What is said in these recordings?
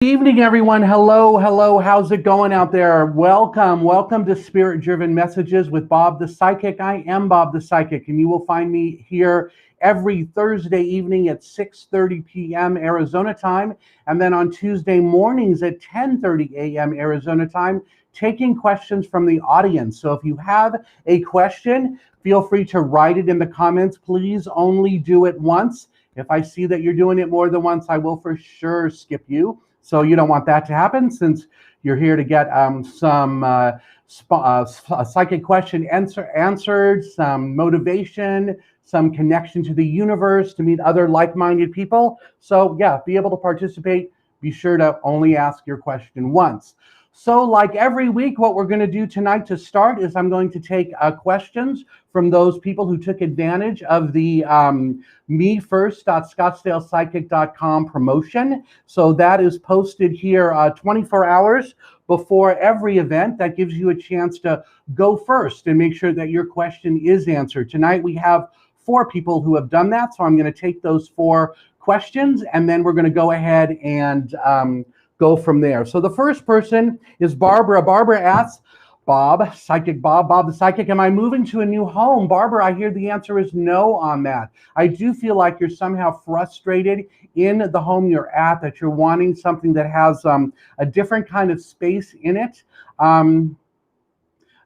Evening, everyone. Hello. How's it going out there? Welcome to Spirit Driven Messages with Bob the Psychic. I am Bob the Psychic, and you will find me here every Thursday evening at 6:30 p.m. Arizona time, and then on Tuesday mornings at 10:30 a.m. Arizona time, taking questions from the audience. So if you have a question, feel free to write it in the comments. Please only do it once. If I see that you're doing it more than once, I will for sure skip you. So you don't want that to happen, since you're here to get some psychic question answered, some motivation, some connection to the universe, to meet other like-minded people. So yeah, be able to participate. Be sure to only ask your question once. So like every week, what we're going to do tonight to start is I'm going to take questions from those people who took advantage of the mefirst.scottsdalepsychic.com promotion. So that is posted here 24 hours before every event. That gives you a chance to go first and make sure that your question is answered. Tonight we have 4 people who have done that. So I'm going to take those 4 questions, and then we're going to go ahead and go from there. So the first person is Barbara. Barbara asks, Bob the Psychic, am I moving to a new home? Barbara, I hear the answer is no on that. I do feel like you're somehow frustrated in the home you're at, that you're wanting something that has a different kind of space in it. I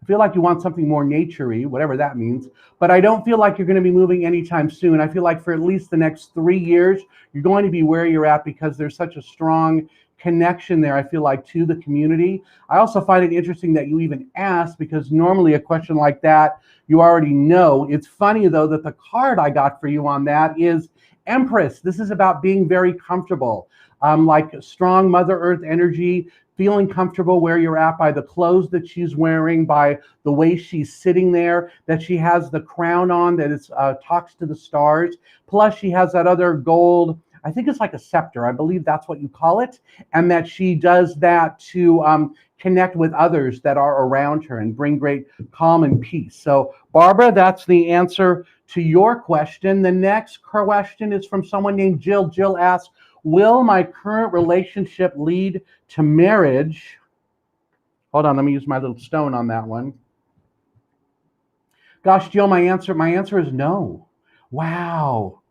feel like you want something more nature-y, whatever that means, but I don't feel like you're going to be moving anytime soon. I feel like for at least the next 3 years, you're going to be where you're at because there's such a strong connection there, I feel like, to the community. I also find it interesting that you even asked, because normally a question like that, you already know. It's funny, though, that the card I got for you on that is Empress. This is about being very comfortable, like strong Mother Earth energy, feeling comfortable where you're at by the clothes that she's wearing, by the way she's sitting there, that she has the crown on that is talks to the stars. Plus she has that other gold, I think it's like a scepter, I believe that's what you call it, and that she does that to connect with others that are around her and bring great calm and peace. So Barbara, that's the answer to your question. The next question is from someone named Jill. Jill asks, will my current relationship lead to marriage? Hold on, let me use my little stone on that one. Gosh, Jill, my answer is no. Wow.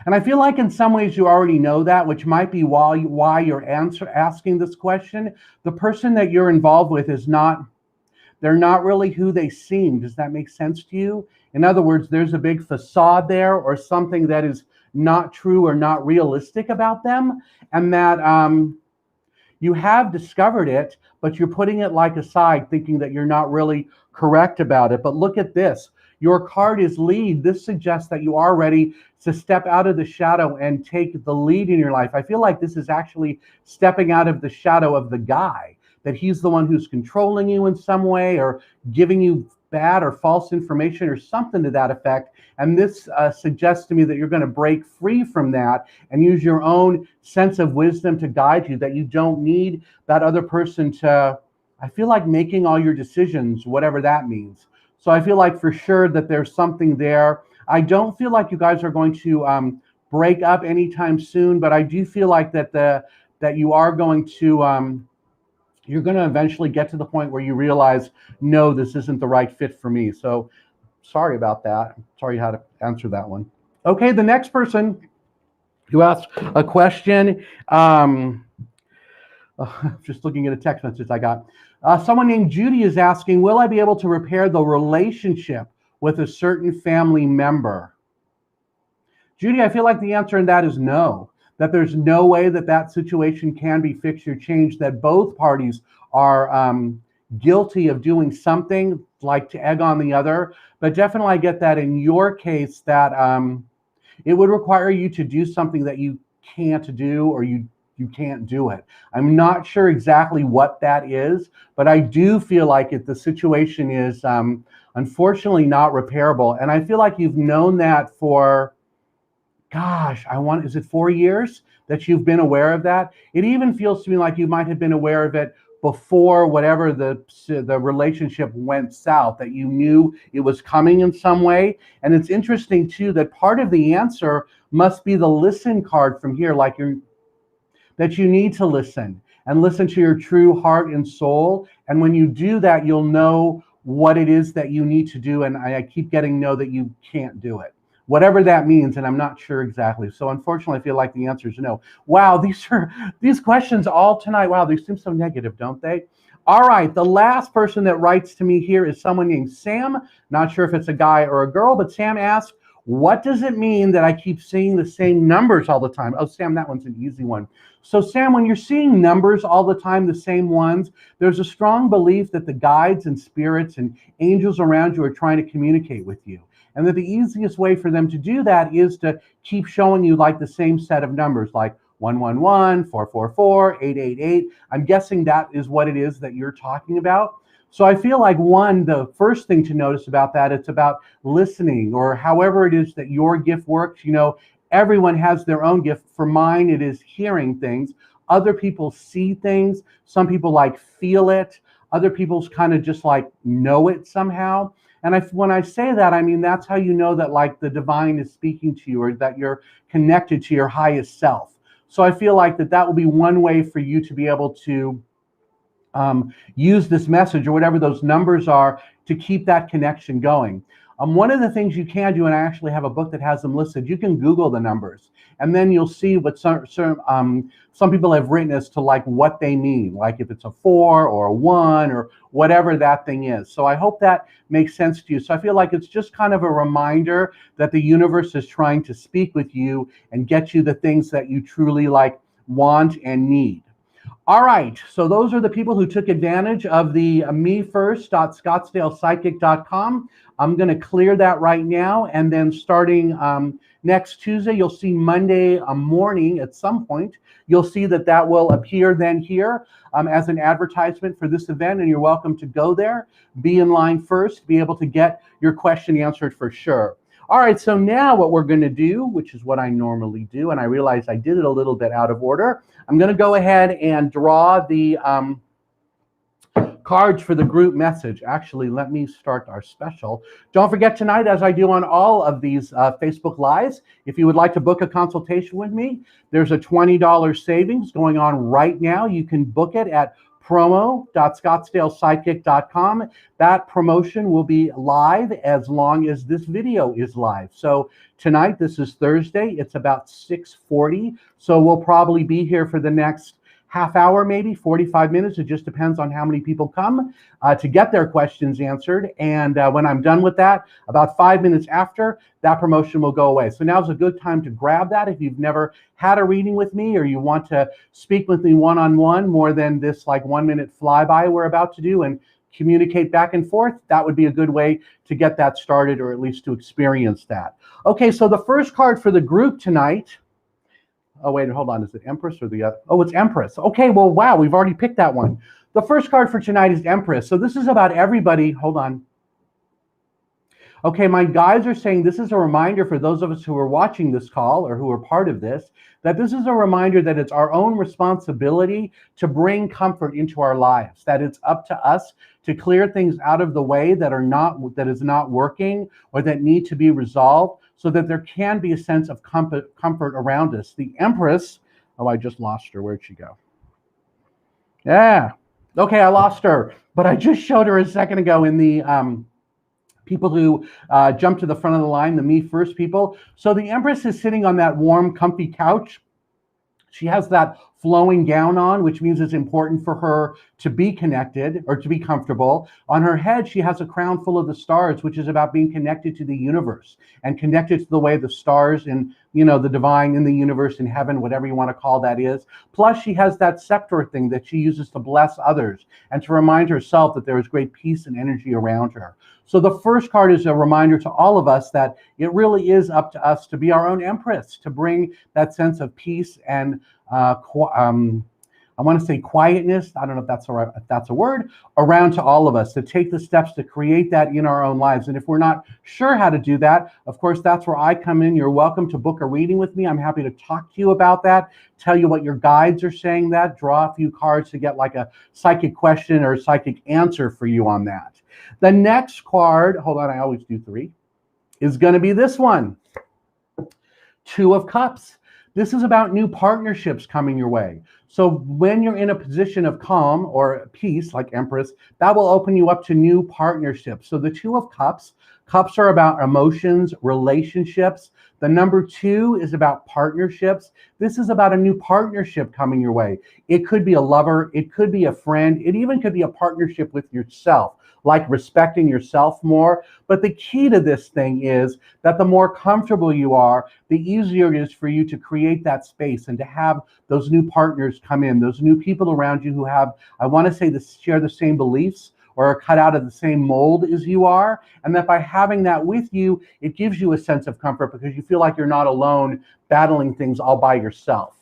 And I feel like in some ways you already know that, which might be why you're asking this question. The person that you're involved with they're not really who they seem. Does that make sense to you? In other words, there's a big facade there, or something that is not true or not realistic about them, and that you have discovered it, but you're putting it like aside, thinking that you're not really correct about it. But look at this. Your card is lead. This suggests that you are ready to step out of the shadow and take the lead in your life. I feel like this is actually stepping out of the shadow of the guy, that he's the one who's controlling you in some way, or giving you bad or false information or something to that effect. And this suggests to me that you're going to break free from that and use your own sense of wisdom to guide you, that you don't need that other person to, I feel like, making all your decisions, whatever that means. So I feel like for sure that there's something there. I don't feel like you guys are going to break up anytime soon, but I do feel like that you are going to, you're going to eventually get to the point where you realize, no, this isn't the right fit for me. So sorry about that. Sorry how to answer that one. Okay, the next person who asked a question, just looking at a text message I got. Someone named Judy is asking, will I be able to repair the relationship with a certain family member? Judy, I feel like the answer in that is no, that there's no way that situation can be fixed or changed, that both parties are guilty of doing something like to egg on the other. But definitely I get that in your case that it would require you to do something that you can't do, or you can't do it. I'm not sure exactly what that is, but I do feel like the situation is unfortunately not repairable. And I feel like you've known that for, gosh, is it 4 years that you've been aware of that? It even feels to me like you might have been aware of it before whatever the relationship went south, that you knew it was coming in some way. And it's interesting too that part of the answer must be the listen card from here, like that you need to listen and listen to your true heart and soul. And when you do that, you'll know what it is that you need to do. And I keep getting no that you can't do it, whatever that means. And I'm not sure exactly. So unfortunately, I feel like the answer is no. Wow, these questions all tonight. Wow, they seem so negative, don't they? All right, the last person that writes to me here is someone named Sam. Not sure if it's a guy or a girl, but Sam asks, what does it mean that I keep seeing the same numbers all the time? Oh, Sam, that one's an easy one. So Sam, when you're seeing numbers all the time, the same ones, there's a strong belief that the guides and spirits and angels around you are trying to communicate with you. And that the easiest way for them to do that is to keep showing you like the same set of numbers, like 111, 444, 888. I'm guessing that is what it is that you're talking about. So I feel like the first thing to notice about that, it's about listening, or however it is that your gift works. Everyone has their own gift. For mine, it is hearing things. Other people see things. Some people like feel it. Other people's kind of just like know it somehow. And when I say that, I mean, that's how you know that like the divine is speaking to you, or that you're connected to your highest self. So I feel like that will be one way for you to be able to use this message, or whatever those numbers are, to keep that connection going. One of the things you can do, and I actually have a book that has them listed, you can Google the numbers, and then you'll see what some people have written as to like what they mean, like if it's a 4 or a 1 or whatever that thing is. So I hope that makes sense to you. So I feel like it's just kind of a reminder that the universe is trying to speak with you and get you the things that you truly like want and need. All right, so those are the people who took advantage of the mefirst.scottsdalepsychic.com. I'm going to clear that right now, and then starting next Tuesday, you'll see Monday morning at some point, you'll see that will appear then here as an advertisement for this event, and you're welcome to go there, be in line first, be able to get your question answered for sure. All right, so now what we're going to do, which is what I normally do, and I realized I did it a little bit out of order, I'm going to go ahead and draw the cards for the group message. Actually, let me start our special. Don't forget tonight, as I do on all of these Facebook Lives, if you would like to book a consultation with me, there's a $20 savings going on right now. You can book it at promo.scottsdalepsychic.com. That promotion will be live as long as this video is live. So tonight, this is Thursday, it's about 6:40. So we'll probably be here for the next half hour, maybe 45 minutes. It just depends on how many people come to get their questions answered. And when I'm done with that, about 5 minutes after, that promotion will go away. So now's a good time to grab that if you've never had a reading with me, or you want to speak with me one-on-one more than this like 1 minute flyby we're about to do and communicate back and forth. That would be a good way to get that started, or at least to experience that. Okay, so the first card for the group tonight. Oh, wait, hold on. Is it Empress or the other? Oh, it's Empress. Okay, well, wow, we've already picked that one. The first card for tonight is Empress. So this is about everybody. Hold on. Okay, my guides are saying this is a reminder for those of us who are watching this call or who are part of this, that this is a reminder that it's our own responsibility to bring comfort into our lives, that it's up to us to clear things out of the way that is not working or that need to be resolved, so that there can be a sense of comfort around us. The Empress, oh, I just lost her. Where'd she go? Yeah. Okay, I lost her, but I just showed her a second ago in the people who jumped to the front of the line, the Me First people. So the Empress is sitting on that warm, comfy couch. She has that flowing gown on, which means it's important for her to be connected or to be comfortable. On her head, she has a crown full of the stars, which is about being connected to the universe and connected to the way the stars and, the divine in the universe, in heaven, whatever you want to call that is. Plus, she has that scepter thing that she uses to bless others and to remind herself that there is great peace and energy around her. So the first card is a reminder to all of us that it really is up to us to be our own Empress, to bring that sense of peace and I want to say quietness, I don't know if that's a word, around to all of us, to take the steps to create that in our own lives. And if we're not sure how to do that, of course, that's where I come in. You're welcome to book a reading with me. I'm happy to talk to you about that, tell you what your guides are saying, that draw a few cards to get like a psychic question or a psychic answer for you on that. The next card, hold on, I always do 3, is going to be this one, 2 of Cups. This is about new partnerships coming your way. So when you're in a position of calm or peace, like Empress, that will open you up to new partnerships. So the Two of Cups, cups are about emotions, relationships. The number two is about partnerships. This is about a new partnership coming your way. It could be a lover, it could be a friend, it even could be a partnership with yourself, like respecting yourself more. But the key to this thing is that the more comfortable you are, the easier it is for you to create that space and to have those new partners come in, those new people around you who have, I want to say, share the same beliefs or are cut out of the same mold as you are. And that by having that with you, it gives you a sense of comfort because you feel like you're not alone battling things all by yourself.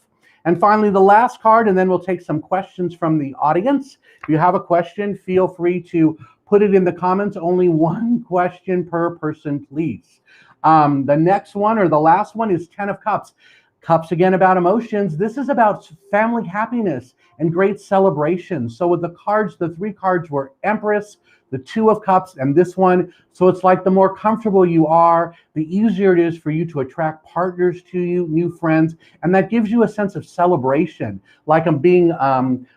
And finally, the last card, and then we'll take some questions from the audience. If you have a question, feel free to put it in the comments. Only one question per person, please. The next one, or the last one, is Ten of Cups. Cups, again, about emotions. This is about family happiness and great celebration. So with the cards, the three cards were Empress, the Two of Cups, and this one. So it's like the more comfortable you are, the easier it is for you to attract partners to you, new friends, and that gives you a sense of celebration, like I'm being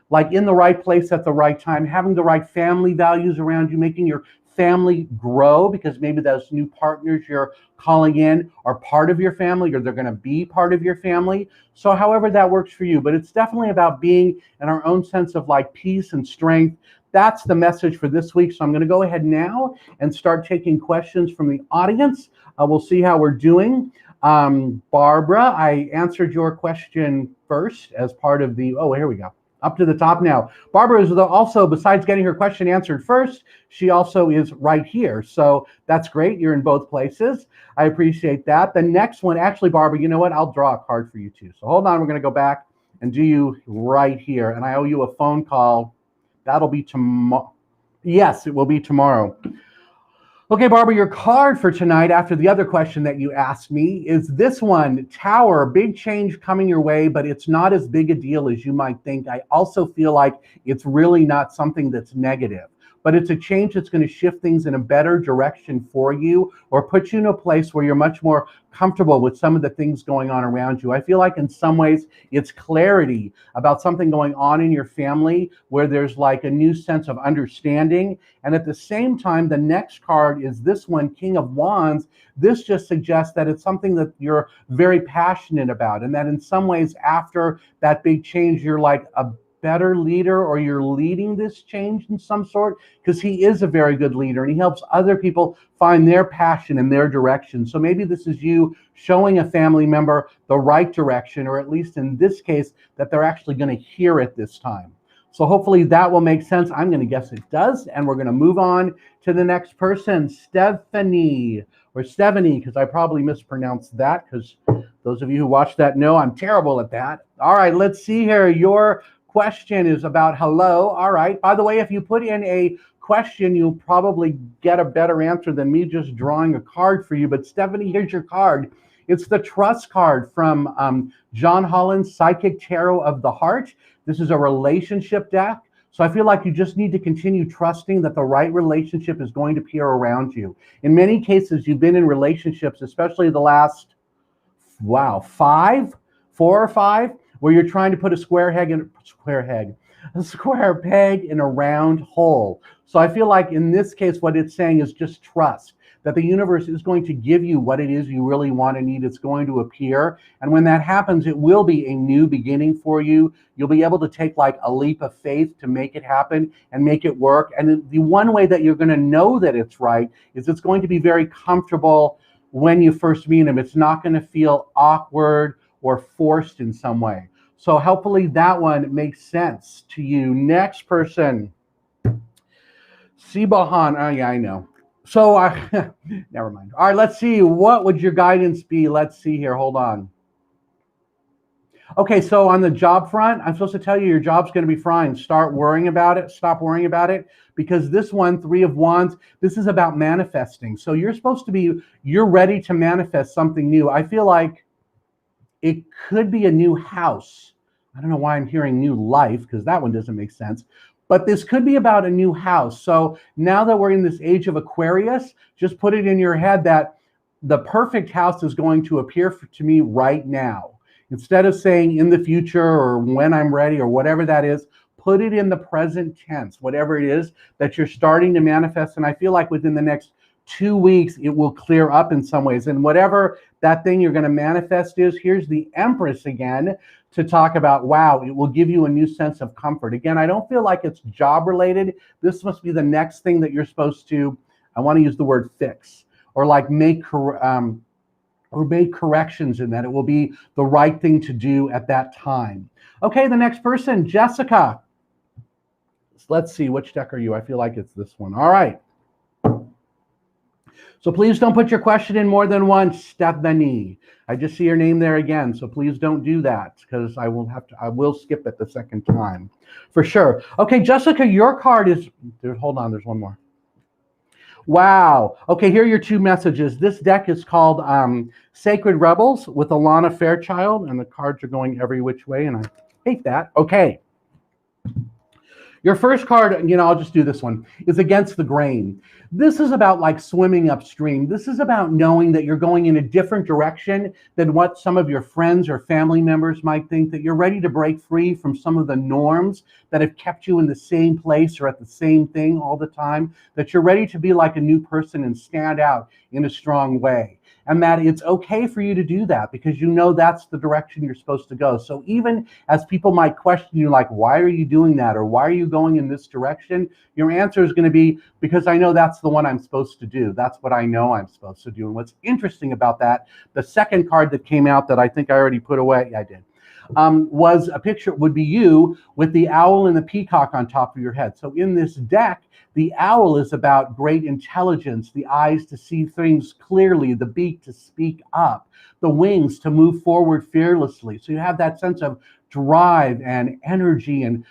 like in the right place at the right time, having the right family values around you, making your family grow, because maybe those new partners you're calling in are part of your family, or they're going to be part of your family. So however that works for you, but it's definitely about being in our own sense of like peace and strength. That's the message for this week. So I'm going to go ahead now and start taking questions from the audience. We'll see how we're doing. Barbara, I answered your question first as part of the, oh, here we go. Up to the top now. Barbara is also, besides getting her question answered first, she also is right here. So that's great. You're in both places. I appreciate that. The next one, actually, Barbara, you know what? I'll draw a card for you too. So hold on. We're going to go back and do you right here. And I owe you a phone call. That'll be tomorrow. Yes, it will be tomorrow. Okay, Barbara, your card for tonight, after the other question that you asked me, is this one, Tower. Big change coming your way, but it's not as big a deal as you might think. I also feel like it's really not something that's negative, but it's a change that's going to shift things in a better direction for you, or put you in a place where you're much more comfortable with some of the things going on around you. I feel like in some ways it's clarity about something going on in your family where there's like a new sense of understanding. And at the same time, the next card is this one, King of Wands. This just suggests that it's something that you're very passionate about, and that in some ways after that big change, you're like a better leader, or you're leading this change in some sort, because he is a very good leader and he helps other people find their passion and their direction. So maybe this is you showing a family member the right direction, or at least in this case, that they're actually going to hear it this time. So hopefully that will make sense. I'm going to guess it does. And we're going to move on to the next person, Stephanie, because I probably mispronounced that, because those of you who watch that know I'm terrible at that. All right, let's see here. Your question is about hello. All right. By the way, if you put in a question, you'll probably get a better answer than me just drawing a card for you. But Stephanie, here's your card. It's the Trust card from John Holland's Psychic Tarot of the Heart. This is a relationship deck. So I feel like you just need to continue trusting that the right relationship is going to appear around you. In many cases, you've been in relationships, especially the last, 4 or 5, where you're trying to put a square peg in a round hole. So I feel like in this case, what it's saying is just trust that the universe is going to give you what it is you really want and need. It's going to appear. And when that happens, it will be a new beginning for you. You'll be able to take like a leap of faith to make it happen and make it work. And the one way that you're going to know that it's right is it's going to be very comfortable when you first meet him. It's not going to feel awkward or forced in some way. So hopefully that one makes sense to you. Next person, Sibahan. Oh yeah, I know. So never mind. All right, let's see. What would your guidance be? Let's see here. Hold on. Okay, so on the job front, I'm supposed to tell you your job's going to be fine. Start worrying about it. Stop worrying about it, because this one, Three of Wands, this is about manifesting. So you're ready to manifest something new. I feel like it could be a new house. I don't know why I'm hearing new life, because that one doesn't make sense. But this could be about a new house. So now that we're in this age of Aquarius, just put it in your head that the perfect house is going to appear to me right now. Instead of saying in the future or when I'm ready or whatever that is, put it in the present tense, whatever it is that you're starting to manifest. And I feel like within the next 2 weeks, it will clear up in some ways. And whatever that thing you're going to manifest is, here's the Empress again to talk about, wow, it will give you a new sense of comfort. Again, I don't feel like it's job related. This must be the next thing that you're supposed to, I want to use the word fix, or like make corrections in that. It will be the right thing to do at that time. Okay, the next person, Jessica. Let's see, which deck are you? I feel like it's this one. All right. So please don't put your question in more than once, Stephanie. I just see your name there again, so please don't do that because I will skip it the second time for sure. Okay, Jessica, your card is, hold on, there's one more. Wow. Okay, here are your two messages. This deck is called Sacred Rebels with Alana Fairchild, and the cards are going every which way, and I hate that. Okay. Your first card, I'll just do this one, is Against the Grain. This is about like swimming upstream. This is about knowing that you're going in a different direction than what some of your friends or family members might think, that you're ready to break free from some of the norms that have kept you in the same place or at the same thing all the time, that you're ready to be like a new person and stand out in a strong way. And that it's okay for you to do that because you know that's the direction you're supposed to go. So even as people might question you, like, why are you doing that? Or why are you going in this direction? Your answer is going to be, because I know that's the one I'm supposed to do. That's what I know I'm supposed to do. And what's interesting about that, the second card that came out that I think I already put away, I did, was a picture, would be you with the owl and the peacock on top of your head. So in this deck, the owl is about great intelligence, the eyes to see things clearly, the beak to speak up, the wings to move forward fearlessly. So you have that sense of drive and energy and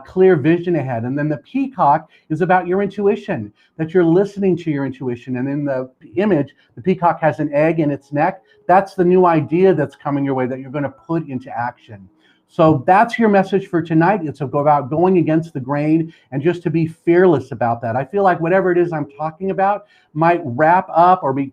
clear vision ahead. And then the peacock is about your intuition, that you're listening to your intuition. And in the image, the peacock has an egg in its neck. That's the new idea that's coming your way that you're going to put into action. So that's your message for tonight. It's about going against the grain and just to be fearless about that. I feel like whatever it is I'm talking about might wrap up or be,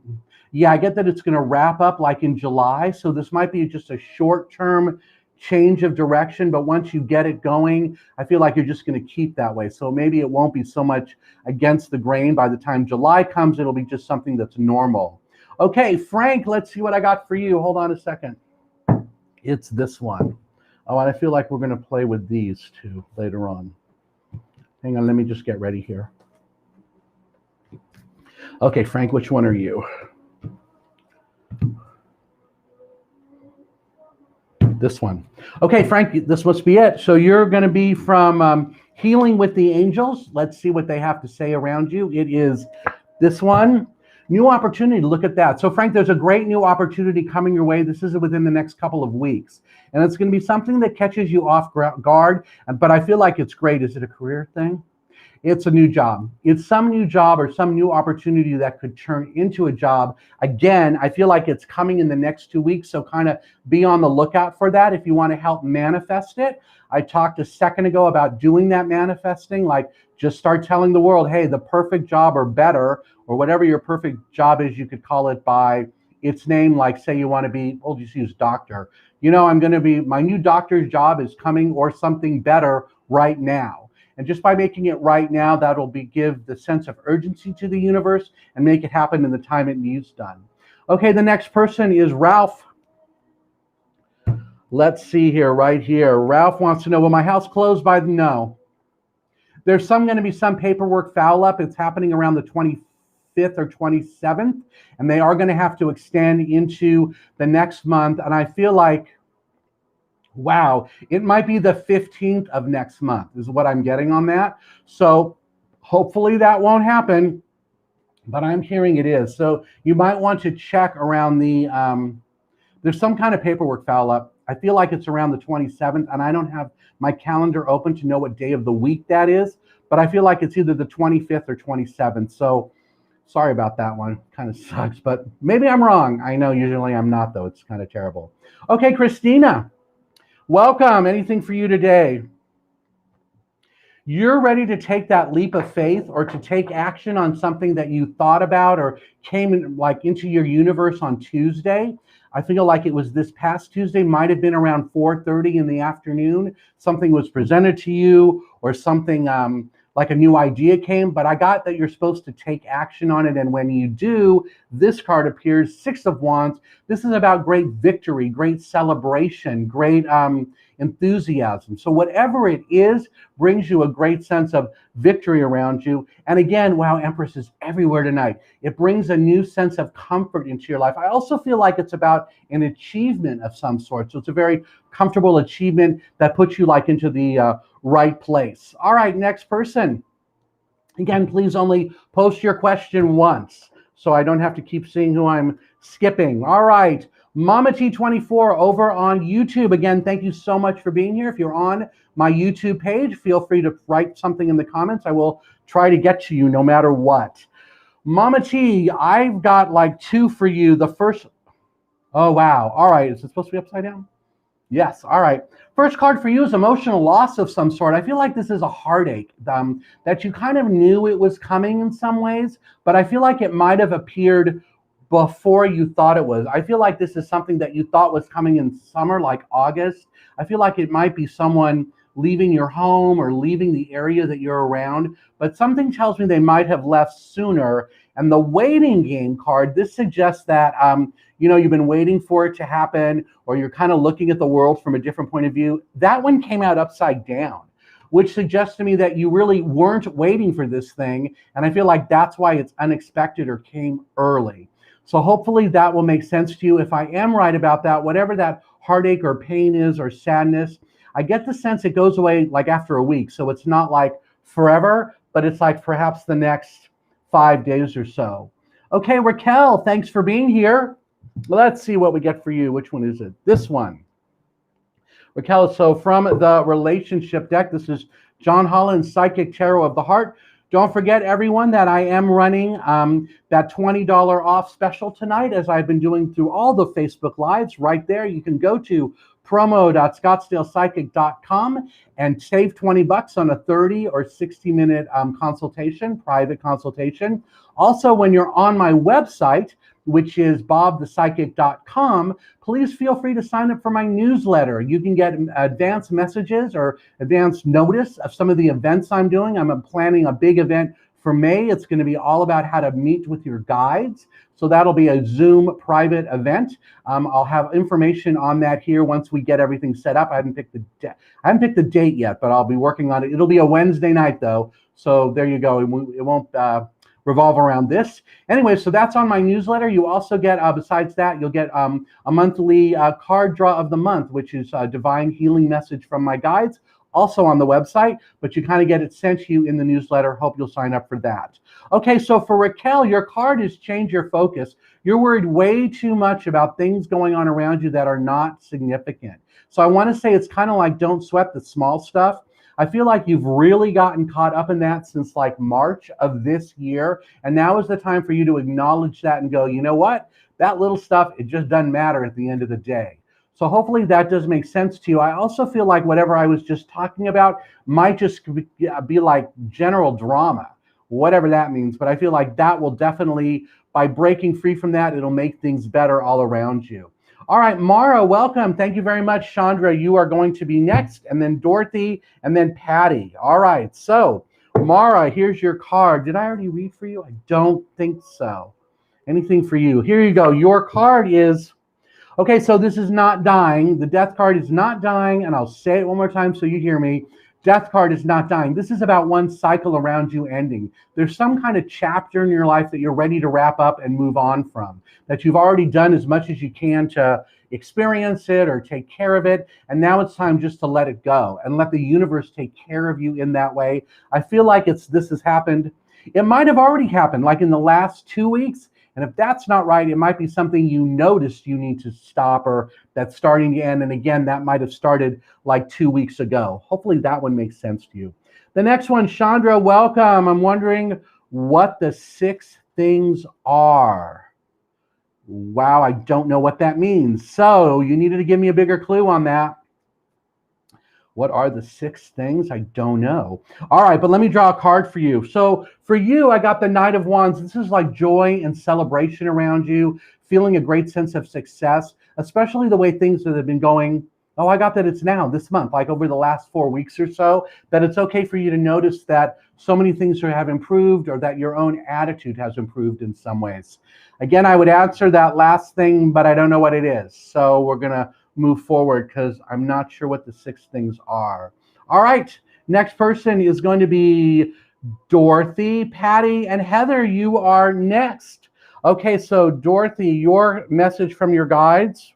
I get that it's going to wrap up like in July. So this might be just a short-term change of direction, but once you get it going, I feel like you're just going to keep that way. So maybe it won't be so much against the grain. By the time July comes, it'll be just something that's normal. Okay, Frank, let's see what I got for you. Hold on a second. It's this one. Oh, and I feel like we're going to play with these two later on. Hang on, let me just get ready here. Okay, Frank, which one are you? This one. Okay, Frank, this must be it. So you're going to be from Healing with the Angels. Let's see what they have to say around you. It is this one. New opportunity, look at that. So Frank, there's a great new opportunity coming your way. This is within the next couple of weeks. And it's going to be something that catches you off guard, but I feel like it's great. Is it a career thing? It's a new job. It's some new job or some new opportunity that could turn into a job. Again, I feel like it's coming in the next 2 weeks, so kind of be on the lookout for that if you want to help manifest it. I talked a second ago about doing that manifesting, like just start telling the world, hey, the perfect job or better, or whatever your perfect job is, you could call it by its name, like say you want to be, we'll just use doctor. I'm going to be, my new doctor's job is coming or something better right now. And just by making it right now, that'll give the sense of urgency to the universe and make it happen in the time it needs done. Okay, the next person is Ralph. Let's see here, right here. Ralph wants to know, will my house close by the no? There's going to be some paperwork foul up. It's happening around the 25th or 27th, and they are going to have to extend into the next month. And I feel like, wow, it might be the 15th of next month is what I'm getting on that. So hopefully that won't happen, but I'm hearing it is. So you might want to check around the, there's some kind of paperwork foul up. I feel like it's around the 27th, and I don't have my calendar open to know what day of the week that is, but I feel like it's either the 25th or 27th. So sorry about that one. Kind of sucks, but maybe I'm wrong. I know usually I'm not, though. It's kind of terrible. Okay, Christina, welcome. Anything for you today? You're ready to take that leap of faith or to take action on something that you thought about or came in, like into your universe on Tuesday. I feel like it was this past Tuesday, might have been around 4:30 in the afternoon. Something was presented to you or something like a new idea came, but I got that you're supposed to take action on it. And when you do, this card appears, Six of Wands. This is about great victory, great celebration, great enthusiasm. So whatever it is brings you a great sense of victory around you. And again, wow, Empress is everywhere tonight. It brings a new sense of comfort into your life. I also feel like it's about an achievement of some sort. So it's a very comfortable achievement that puts you like into the right place. All right, next person. Again, please only post your question once so I don't have to keep seeing who I'm skipping. All right. Mama T24 over on YouTube. Again, thank you so much for being here. If you're on my YouTube page, feel free to write something in the comments. I will try to get to you no matter what. Mama T, I've got like two for you. The first, oh wow. All right, is it supposed to be upside down? Yes, all right. First card for you is emotional loss of some sort. I feel like this is a heartache that you kind of knew it was coming in some ways, but I feel like it might have appeared before you thought it was. I feel like this is something that you thought was coming in summer, like August. I feel like it might be someone leaving your home or leaving the area that you're around, but something tells me they might have left sooner. And the waiting game card, this suggests that you've been waiting for it to happen, or you're kind of looking at the world from a different point of view. That one came out upside down, which suggests to me that you really weren't waiting for this thing. And I feel like that's why it's unexpected or came early. So hopefully that will make sense to you. If I am right about that, whatever that heartache or pain is or sadness, I get the sense it goes away like after a week. So it's not like forever, but it's like perhaps the next 5 days or so. Okay, Raquel, thanks for being here. Let's see what we get for you. Which one is it? This one. Raquel, so from the relationship deck, this is John Holland's Psychic Tarot of the Heart. Don't forget, everyone, that I am running that $20 off special tonight, as I've been doing through all the Facebook Lives. Right there, you can go to promo.scottsdalepsychic.com and save $20 on a 30 or 60-minute consultation, private consultation. Also, when you're on my website, which is bobthepsychic.com, please feel free to sign up for my newsletter. You can get advanced messages or advanced notice of some of the events I'm doing. I'm planning a big event for May. It's going to be all about how to meet with your guides. So that'll be a Zoom private event. I'll have information on that here once we get everything set up. I haven't picked the date yet, but I'll be working on it. It'll be a Wednesday night though. So there you go. It won't revolve around this. Anyway, so that's on my newsletter. You also get, besides that, you'll get a monthly card draw of the month, which is a divine healing message from my guides, also on the website, but you kind of get it sent to you in the newsletter. Hope you'll sign up for that. Okay, so for Raquel, your card is change your focus. You're worried way too much about things going on around you that are not significant. So I want to say it's kind of like don't sweat the small stuff. I feel like you've really gotten caught up in that since like March of this year. And now is the time for you to acknowledge that and go, you know what? That little stuff, it just doesn't matter at the end of the day. So hopefully that does make sense to you. I also feel like whatever I was just talking about might just be like general drama, whatever that means. But I feel like that will definitely, by breaking free from that, it'll make things better all around you. All right, Mara, welcome. Thank you very much. Chandra, you are going to be next, and then Dorothy, and then Patty. All right, so Mara, here's your card. Did I already read for you? I don't think so. Anything for you? Here you go. Your card is, okay, so this is not dying. The death card is not dying, and I'll say it one more time so you hear me. Death card is not dying. This is about one cycle around you ending. There's some kind of chapter in your life that you're ready to wrap up and move on from, that you've already done as much as you can to experience it or take care of it. And now it's time just to let it go and let the universe take care of you in that way. I feel like this has happened. It might have already happened like in the last 2 weeks. And if that's not right, it might be something you noticed you need to stop or that's starting to end. And again, that might have started like 2 weeks ago. Hopefully that one makes sense to you. The next one, Chandra, welcome. I'm wondering what the 6 things are. Wow, I don't know what that means. So you needed to give me a bigger clue on that. What are the 6 things? I don't know. All right, but let me draw a card for you. So for you, I got the Knight of Wands. This is like joy and celebration around you, feeling a great sense of success, especially the way things that have been going. Oh, I got that it's now this month, like over the last 4 weeks or so, that it's okay for you to notice that so many things have improved or that your own attitude has improved in some ways. Again, I would answer that last thing, but I don't know what it is. So we're going to move forward because I'm not sure what the 6 things are. All right, next person is going to be Dorothy, Patty, and Heather. You are next. Okay, so Dorothy, your message from your guides.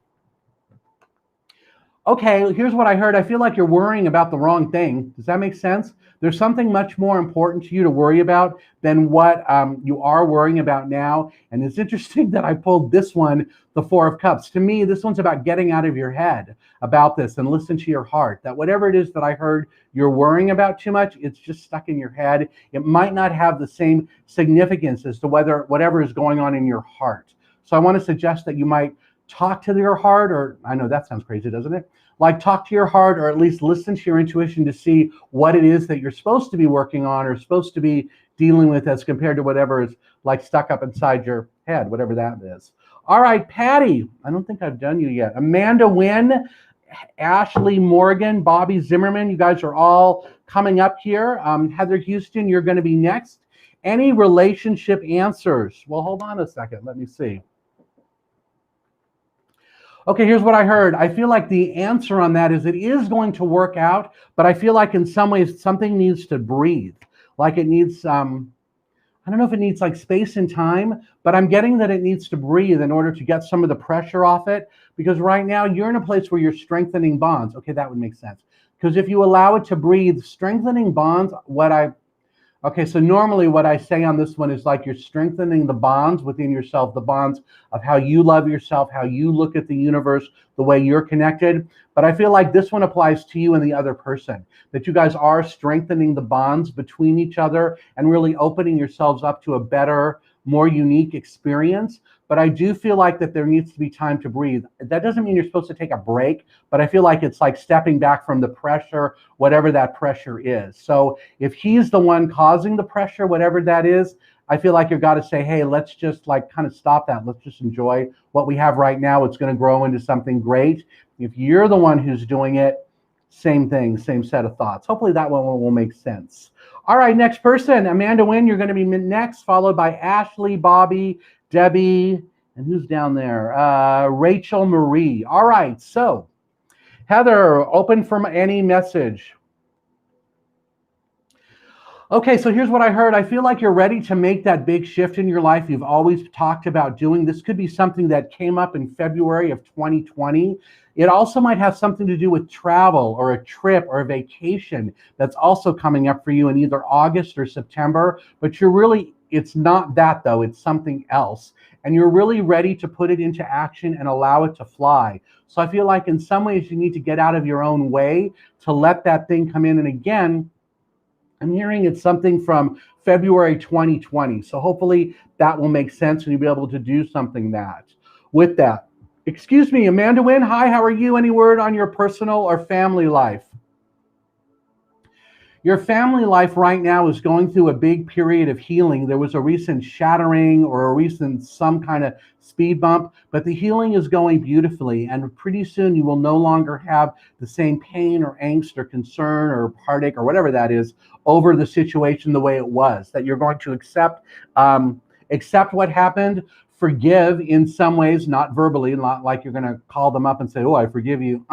Okay, here's what I heard. I feel like you're worrying about the wrong thing. Does that make sense? There's something much more important to you to worry about than what you are worrying about now. And it's interesting that I pulled this one, the 4 of Cups. To me, this one's about getting out of your head about this and listen to your heart. That whatever it is that I heard you're worrying about too much, it's just stuck in your head. It might not have the same significance as to whatever is going on in your heart. So I want to suggest that you might talk to your heart, or I know that sounds crazy, doesn't it? Like talk to your heart, or at least listen to your intuition to see what it is that you're supposed to be working on or supposed to be dealing with as compared to whatever is like stuck up inside your head, whatever that is. All right, Patty, I don't think I've done you yet. Amanda Wynn, Ashley Morgan, Bobby Zimmerman, you guys are all coming up here. Heather Houston, you're going to be next. Any relationship answers? Well, hold on a second. Let me see. Okay, here's what I heard. I feel like the answer on that is it is going to work out, but I feel like in some ways something needs to breathe. Like it needs, I don't know if it needs like space and time, but I'm getting that it needs to breathe in order to get some of the pressure off it. Because right now you're in a place where you're strengthening bonds. Okay, that would make sense. Because if you allow it to breathe, strengthening bonds, okay, so normally what I say on this one is like you're strengthening the bonds within yourself, the bonds of how you love yourself, how you look at the universe, the way you're connected. But I feel like this one applies to you and the other person, that you guys are strengthening the bonds between each other and really opening yourselves up to a better, more unique experience. But I do feel like that there needs to be time to breathe. That doesn't mean you're supposed to take a break, but I feel like it's like stepping back from the pressure, whatever that pressure is. So if he's the one causing the pressure, whatever that is, I feel like you've got to say, hey, let's just like kind of stop that. Let's just enjoy what we have right now. It's going to grow into something great. If you're the one who's doing it, same thing, same set of thoughts. Hopefully that one will make sense. All right, next person, Amanda Wynn, you're going to be next, followed by Ashley, Bobby, Debbie, and who's down there? Rachel Marie. All right, so Heather, open for any message. Okay, so here's what I heard. I feel like you're ready to make that big shift in your life you've always talked about doing. This could be something that came up in February of 2020. It also might have something to do with travel or a trip or a vacation that's also coming up for you in either August or September. But it's not that though, it's something else. And you're really ready to put it into action and allow it to fly. So I feel like in some ways you need to get out of your own way to let that thing come in. And again, I'm hearing it's something from February 2020. So hopefully that will make sense and you'll be able to do something with that. Excuse me, Amanda Wynn. Hi, how are you? Any word on your personal or family life? Your family life right now is going through a big period of healing. There was a recent shattering or a recent some kind of speed bump, but the healing is going beautifully. And pretty soon you will no longer have the same pain or angst or concern or heartache or whatever that is over the situation the way it was. That you're going to accept what happened, forgive in some ways, not verbally, not like you're going to call them up and say, oh, I forgive you.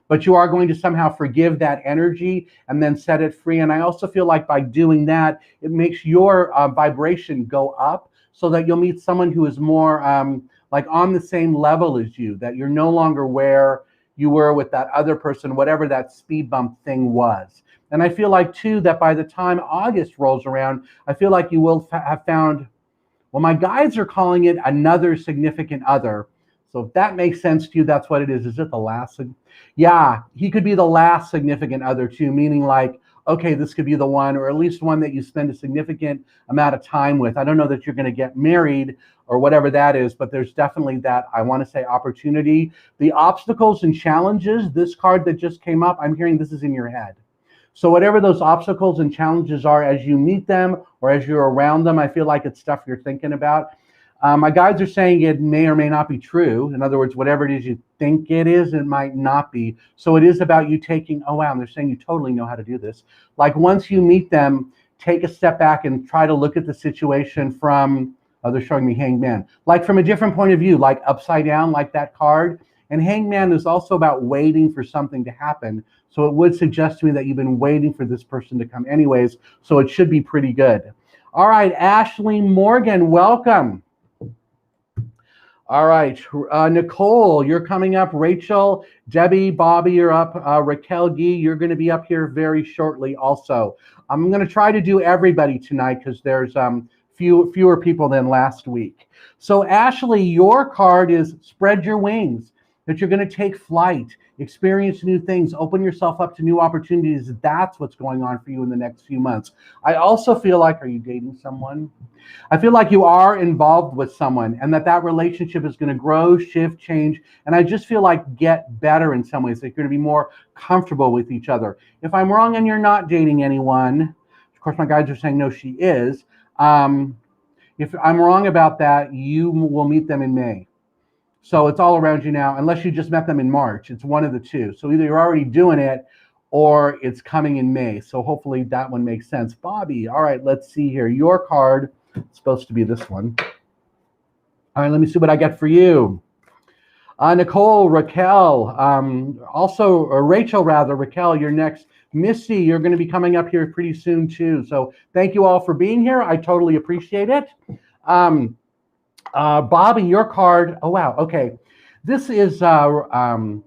But you are going to somehow forgive that energy and then set it free. And I also feel like by doing that, it makes your vibration go up so that you'll meet someone who is more like on the same level as you, that you're no longer where you were with that other person, whatever that speed bump thing was. And I feel like, too, that by the time August rolls around, I feel like you will have found, well, my guides are calling it another significant other. So if that makes sense to you, that's what it is. Is it the last? Yeah, he could be the last significant other too, meaning like okay, this could be the one, or at least one that you spend a significant amount of time with. I don't know that you're going to get married or whatever that is, but there's definitely that, I want to say, opportunity. The obstacles and challenges, this card that just came up, I'm hearing this is in your head. So whatever those obstacles and challenges are, as you meet them or as you're around them, I feel like it's stuff you're thinking about. My guides are saying it may or may not be true. In other words, whatever it is you think it is, it might not be. So it is about you taking, oh wow, and they're saying you totally know how to do this. Like once you meet them, take a step back and try to look at the situation from, oh, they're showing me hangman, like from a different point of view, like upside down, like that card. And hangman is also about waiting for something to happen. So it would suggest to me that you've been waiting for this person to come anyways. So it should be pretty good. All right, Ashley Morgan, welcome. All right, Nicole, you're coming up. Rachel, Debbie, Bobby, you're up. Raquel Gee, you're going to be up here very shortly also. I'm going to try to do everybody tonight because there's fewer people than last week. So Ashley, your card is spread your wings, that you're going to take flight, experience new things, open yourself up to new opportunities. That's what's going on for you in the next few months. I also feel like, are you dating someone? I feel like you are involved with someone and that relationship is going to grow, shift, change. And I just feel like get better in some ways. That you're going to be more comfortable with each other. If I'm wrong and you're not dating anyone, of course, my guides are saying, no, she is. If I'm wrong about that, you will meet them in May. So it's all around you now, unless you just met them in March. It's one of the two. So either you're already doing it or it's coming in May. So hopefully that one makes sense. Bobby, all right, let's see here. Your card, it's supposed to be this one. All right, let me see what I get for you. Nicole, Raquel, Rachel, Raquel, you're next. Missy, you're going to be coming up here pretty soon too. So thank you all for being here. I totally appreciate it. Bobby, your card. Oh, wow. Okay. This is Alana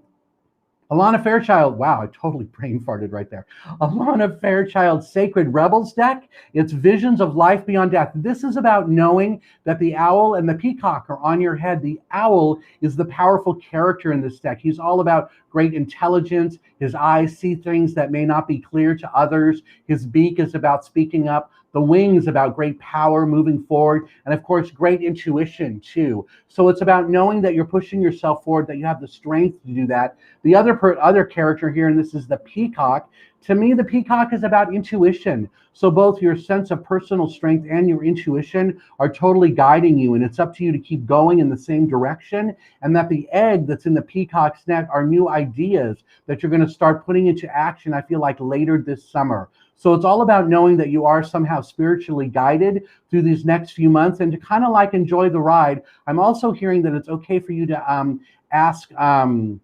Fairchild. Wow, I totally brain farted right there. Alana Fairchild's Sacred Rebels deck. It's visions of life beyond death. This is about knowing that the owl and the peacock are on your head. The owl is the powerful character in this deck. He's all about great intelligence. His eyes see things that may not be clear to others. His beak is about speaking up. The wings about great power moving forward, and of course, great intuition too. So it's about knowing that you're pushing yourself forward, that you have the strength to do that. The other character here, and this is the peacock. To me, the peacock is about intuition. So both your sense of personal strength and your intuition are totally guiding you, and it's up to you to keep going in the same direction. And that the egg that's in the peacock's neck are new ideas that you're going to start putting into action, I feel like, later this summer. So it's all about knowing that you are somehow spiritually guided through these next few months and to kind of like enjoy the ride. I'm also hearing that it's okay for you to ask the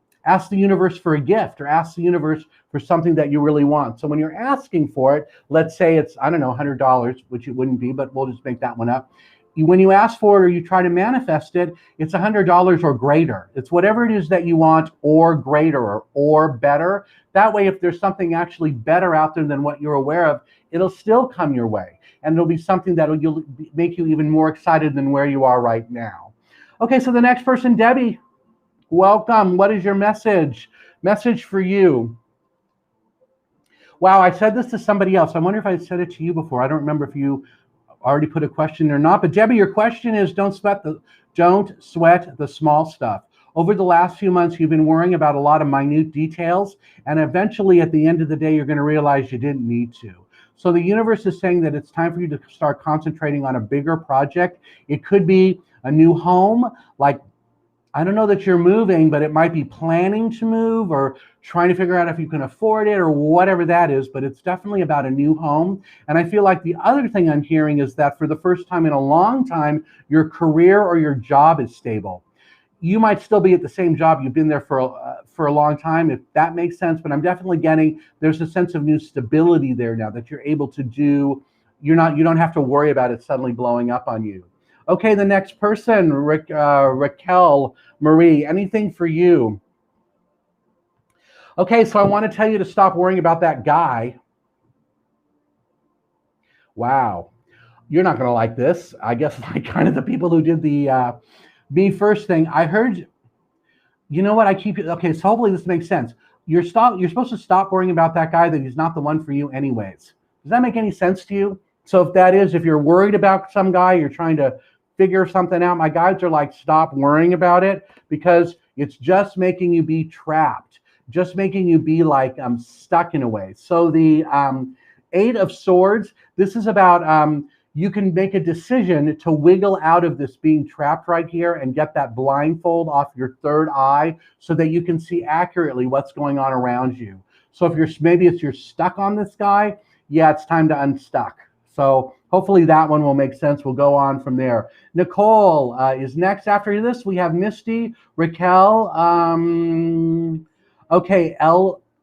universe for a gift or ask the universe for something that you really want. So when you're asking for it, let's say it's, I don't know, $100, which it wouldn't be, but we'll just make that one up. When you ask for it or you try to manifest it, it's $100 or greater. It's whatever it is that you want or greater or better. That way, if there's something actually better out there than what you're aware of, it'll still come your way. And it'll be something that will make you even more excited than where you are right now. Okay, so the next person, Debbie, welcome. What is your message? Message for you. Wow, I said this to somebody else. I wonder if I said it to you before. I don't remember if you already put a question or not. But Debbie, your question is don't sweat the small stuff. Over the last few months, you've been worrying about a lot of minute details, and eventually at the end of the day, you're going to realize you didn't need to. So the universe is saying that it's time for you to start concentrating on a bigger project. It could be a new home, like, I don't know that you're moving, but it might be planning to move or trying to figure out if you can afford it or whatever that is, but it's definitely about a new home. And I feel like the other thing I'm hearing is that for the first time in a long time, your career or your job is stable. You might still be at the same job. You've been there for a long time, if that makes sense, but I'm definitely getting, there's a sense of new stability there now that you're able to do. You don't have to worry about it suddenly blowing up on you. Okay, the next person, Raquel Marie, anything for you? Okay, so I want to tell you to stop worrying about that guy. Wow, you're not going to like this. I guess like kind of the people who did the me first thing. I heard, you know what, okay, so hopefully this makes sense. you're supposed to stop worrying about that guy, that he's not the one for you anyways. Does that make any sense to you? So if you're worried about some guy, you're trying to figure something out, my guides are like, stop worrying about it, because it's just making you be trapped, just making you be like stuck in a way. So the Eight of Swords, this is about you can make a decision to wiggle out of this being trapped right here and get that blindfold off your third eye so that you can see accurately what's going on around you. So if you're stuck on this guy, yeah, it's time to unstuck. So hopefully that one will make sense. We'll go on from there. Nicole is next. After this, we have Misty, Raquel, okay,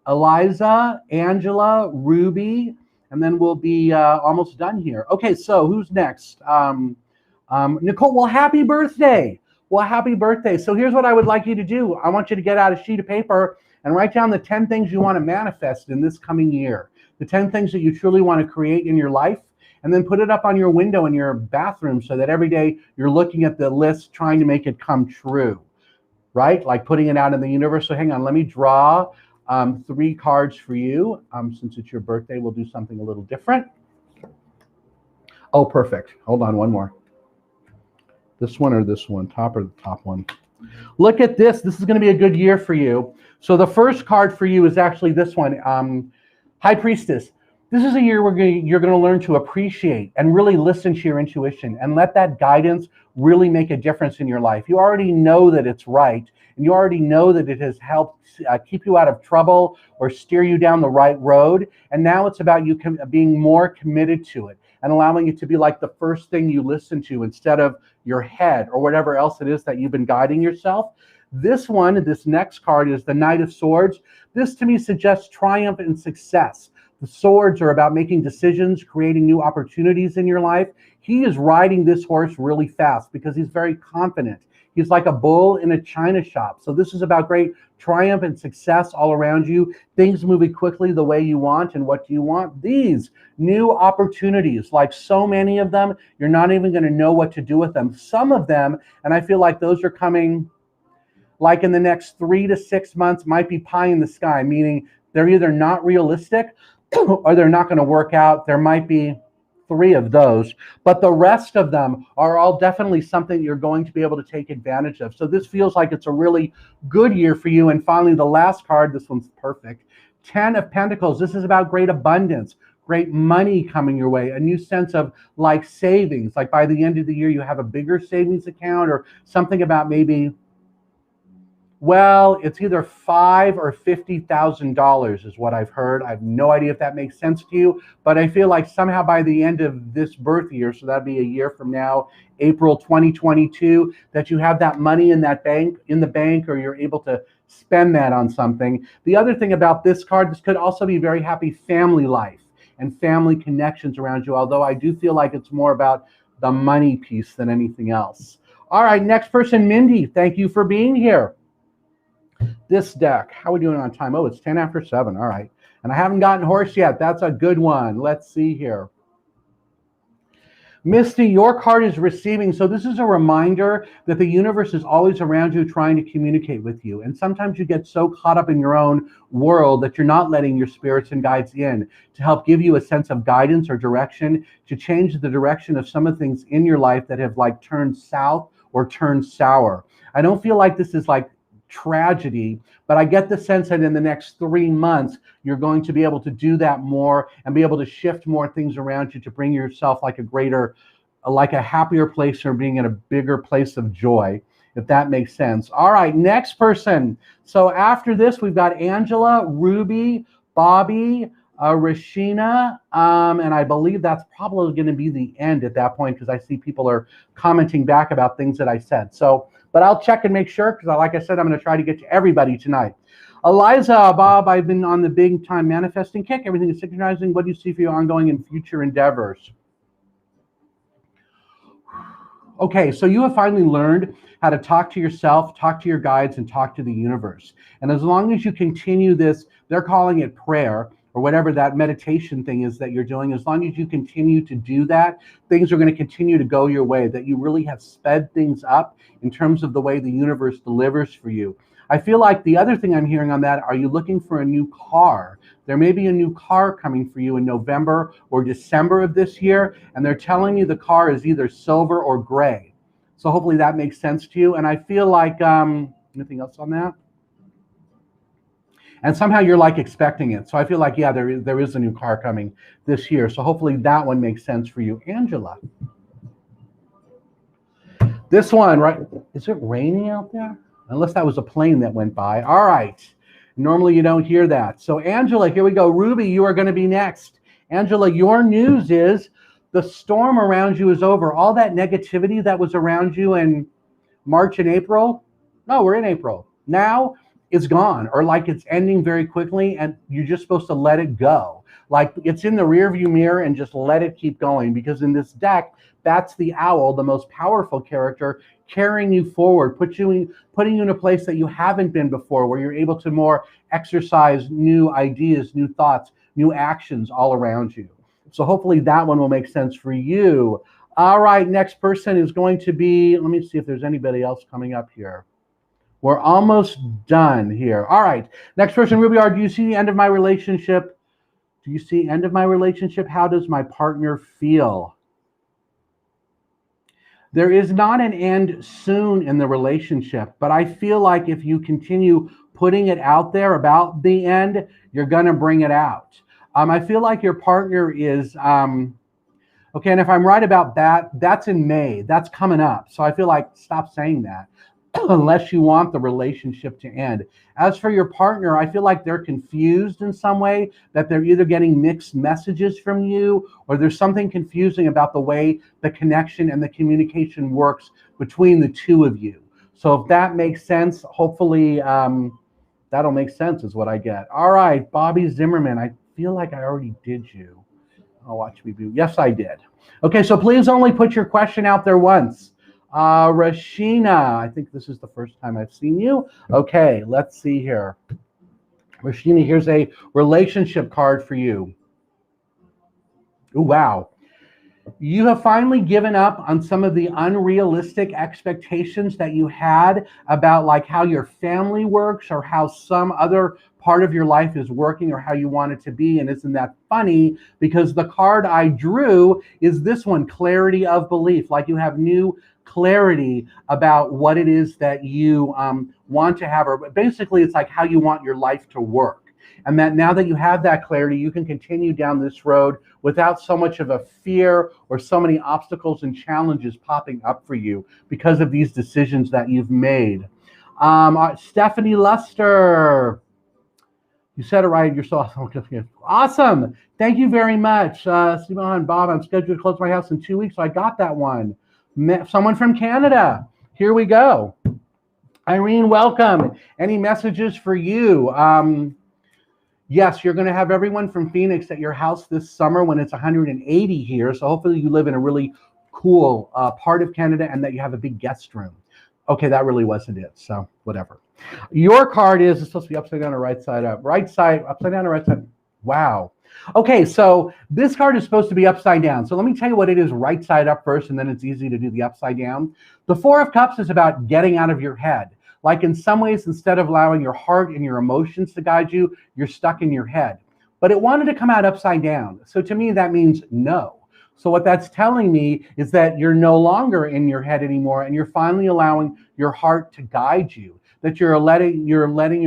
Eliza, Angela, Ruby, and then we'll be almost done here. Okay, so who's next? Nicole, well, happy birthday. Well, happy birthday. So here's what I would like you to do. I want you to get out a sheet of paper and write down the 10 things you want to manifest in this coming year. The 10 things that you truly want to create in your life, and then put it up on your window in your bathroom so that every day you're looking at the list trying to make it come true, right? Like putting it out in the universe. So hang on, let me draw 3 cards for you. Since it's your birthday, we'll do something a little different. Oh, perfect. Hold on, one more. This one or this one, top or the top one? Look at this. This is going to be a good year for you. So the first card for you is actually this one, High Priestess. This is a year where you're going to learn to appreciate and really listen to your intuition and let that guidance really make a difference in your life. You already know that it's right, and you already know that it has helped keep you out of trouble or steer you down the right road. And now it's about you being more committed to it and allowing it to be like the first thing you listen to instead of your head or whatever else it is that you've been guiding yourself. This next card is the Knight of Swords. This to me suggests triumph and success. The swords are about making decisions, creating new opportunities in your life. He is riding this horse really fast because he's very confident. He's like a bull in a china shop. So this is about great triumph and success all around you. Things moving quickly the way you want. And what do you want? These new opportunities, like so many of them, you're not even going to know what to do with them. Some of them, and I feel like those are coming like in the next 3 to 6 months, might be pie in the sky, meaning they're either not realistic or they're not going to work out. There might be 3 of those, but the rest of them are all definitely something you're going to be able to take advantage of. So this feels like it's a really good year for you. And finally, the last card, this one's perfect. 10 of Pentacles. This is about great abundance, great money coming your way, a new sense of like savings. Like by the end of the year, you have a bigger savings account or something about maybe, well, it's either $5,000 or $50,000 is what I've heard. I have no idea if that makes sense to you, but I feel like somehow by the end of this birth year, so that'd be a year from now, April 2022, that you have that money in the bank, or you're able to spend that on something. The other thing about this card, this could also be very happy family life and family connections around you, although I do feel like it's more about the money piece than anything else. All right, next person, Mindy. Thank you for being here. This deck, how are we doing on time? Oh, it's 10 after 7. All right. And I haven't gotten horse yet. That's a good one. Let's see here. Misty, your card is receiving. So this is a reminder that the universe is always around you trying to communicate with you. And sometimes you get so caught up in your own world that you're not letting your spirits and guides in to help give you a sense of guidance or direction, to change the direction of some of the things in your life that have like turned south or turned sour. I don't feel like this is like tragedy, but I get the sense that in the next 3 months, you're going to be able to do that more and be able to shift more things around you to bring yourself like a happier place, or being in a bigger place of joy, if that makes sense. All right, next person. So after this, we've got Angela, Ruby, Bobby, Rashina, and I believe that's probably going to be the end at that point, because I see people are commenting back about things that I said. So, but I'll check and make sure, because like I said, I'm going to try to get to everybody tonight. Eliza, Bob, I've been on the big time manifesting kick. Everything is synchronizing. What do you see for your ongoing and future endeavors? Okay, so you have finally learned how to talk to yourself, talk to your guides, and talk to the universe. And as long as you continue this, they're calling it prayer, or whatever that meditation thing is that you're doing, as long as you continue to do that, things are going to continue to go your way, that you really have sped things up in terms of the way the universe delivers for you. I feel like the other thing I'm hearing on that, are you looking for a new car? There may be a new car coming for you in November or December of this year, and they're telling you the car is either silver or gray. So hopefully that makes sense to you. And I feel like, anything else on that? And somehow you're like expecting it. So I feel like, yeah, there is a new car coming this year. So hopefully that one makes sense for you. Angela. This one, right? Is it raining out there? Unless that was a plane that went by. All right. Normally you don't hear that. So Angela, here we go. Ruby, you are going to be next. Angela, your news is the storm around you is over. All that negativity that was around you in March and April. No, we're in April. Now it's gone, or like it's ending very quickly, and you're just supposed to let it go. Like it's in the rearview mirror and just let it keep going, because in this deck, that's the owl, the most powerful character, carrying you forward, putting you in a place that you haven't been before, where you're able to more exercise new ideas, new thoughts, new actions all around you. So hopefully that one will make sense for you. All right, next person is going to be, let me see if there's anybody else coming up here. We're almost done here. All right, next person, Ruby R, do you see the end of my relationship? Do you see end of my relationship? How does my partner feel? There is not an end soon in the relationship, but I feel like if you continue putting it out there about the end, you're going to bring it out. I feel like your partner is, okay, and if I'm right about that, that's in May. That's coming up. So I feel like stop saying that unless you want the relationship to end. As for your partner, I feel like they're confused in some way, that they're either getting mixed messages from you, or there's something confusing about the way the connection and the communication works between the two of you. So if that makes sense, hopefully that'll make sense is what I get. All right, Bobby Zimmerman, I feel like I already did you. Oh, watch me do. Yes, I did. Okay, so please only put your question out there once. Rashina, I think this is the first time I've seen you. Okay, let's see here. Rashina, here's a relationship card for you. Ooh, wow. You have finally given up on some of the unrealistic expectations that you had about like how your family works, or how some other part of your life is working, or how you want it to be. And isn't that funny? Because the card I drew is this one, clarity of belief. Like you have new clarity about what it is that you want to have, or basically it's like how you want your life to work. And that now that you have that clarity, you can continue down this road without so much of a fear or so many obstacles and challenges popping up for you because of these decisions that you've made. Stephanie Luster, you said it right. You're so awesome. Thank you very much. Simon, Bob, I'm scheduled to close my house in 2 weeks, so I got that one. Someone from Canada. Here we go. Irene, welcome. Any messages for you? Yes, you're going to have everyone from Phoenix at your house this summer when it's 180 here. So hopefully you live in a really cool part of Canada, and that you have a big guest room. Okay, that really wasn't it. So whatever. Your card is supposed to be upside down or right side up. Right side, upside down or right side. Wow. Okay, so this card is supposed to be upside down. So let me tell you what it is right side up first, and then it's easy to do the upside down. The Four of Cups is about getting out of your head. Like in some ways, instead of allowing your heart and your emotions to guide you, you're stuck in your head. But it wanted to come out upside down. So to me, that means no. So what that's telling me is that you're no longer in your head anymore, and you're finally allowing your heart to guide you. That you're letting your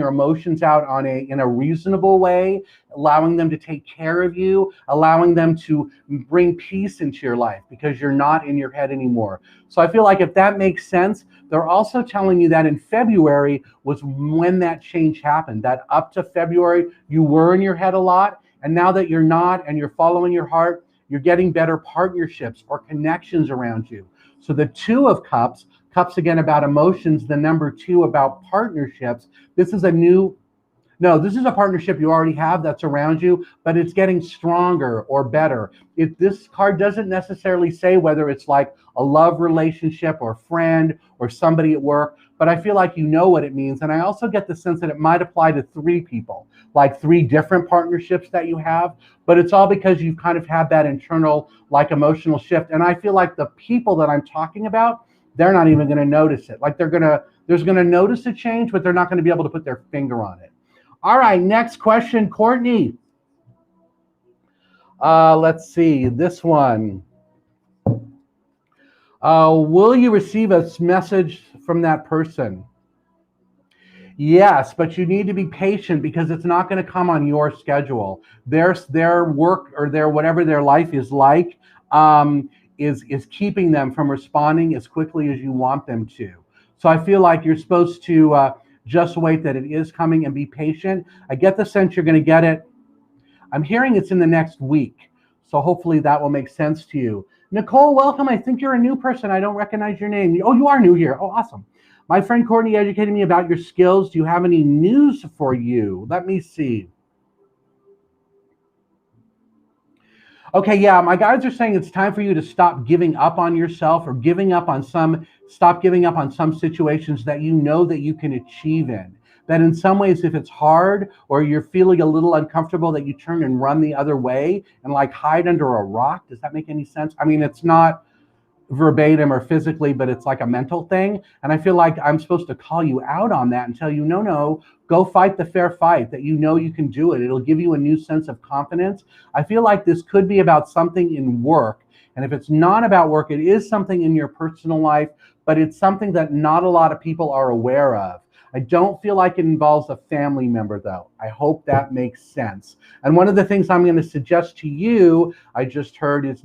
emotions out in a reasonable way, allowing them to take care of you, allowing them to bring peace into your life because you're not in your head anymore. So I feel like if that makes sense, they're also telling you that in February was when that change happened, that up to February, you were in your head a lot. And now that you're not and you're following your heart, you're getting better partnerships or connections around you. So the Two of Cups, Cups again about emotions, the number 2 about partnerships. This is this is a partnership you already have that's around you, but it's getting stronger or better. This card doesn't necessarily say whether it's like a love relationship or friend or somebody at work, but I feel like you know what it means. And I also get the sense that it might apply to 3 people, like 3 different partnerships that you have, but it's all because you've kind of had that internal like emotional shift. And I feel like the people that I'm talking about, they're not even going to notice it. Like they're going to There's going to notice a change, but they're not going to be able to put their finger on it. All right, next question, Courtney. Let's see, this one. Will you receive a message from that person? Yes, but you need to be patient because it's not going to come on your schedule. Their work or their whatever their life is like is keeping them from responding as quickly as you want them to. So I feel like you're supposed to just wait that it is coming and be patient. I get the sense you're going to get it. I'm hearing it's in the next week. So hopefully that will make sense to you. Nicole, welcome. I think you're a new person. I don't recognize your name. Oh, you are new here. Oh, awesome. My friend Courtney educated me about your skills. Do you have any news for you? Let me see. Okay, yeah, my guides are saying it's time for you to stop giving up on yourself or stop giving up on some situations that you know that you can achieve in. That in some ways, if it's hard or you're feeling a little uncomfortable, that you turn and run the other way and like hide under a rock. Does that make any sense? I mean, it's not verbatim or physically, but it's like a mental thing. And I feel like I'm supposed to call you out on that and tell you, no, go fight the fair fight, that you know you can do it. It'll give you a new sense of confidence. I feel like this could be about something in work. And if it's not about work, it is something in your personal life, but it's something that not a lot of people are aware of. I don't feel like it involves a family member, though. I hope that makes sense. And one of the things I'm going to suggest to you, I just heard, is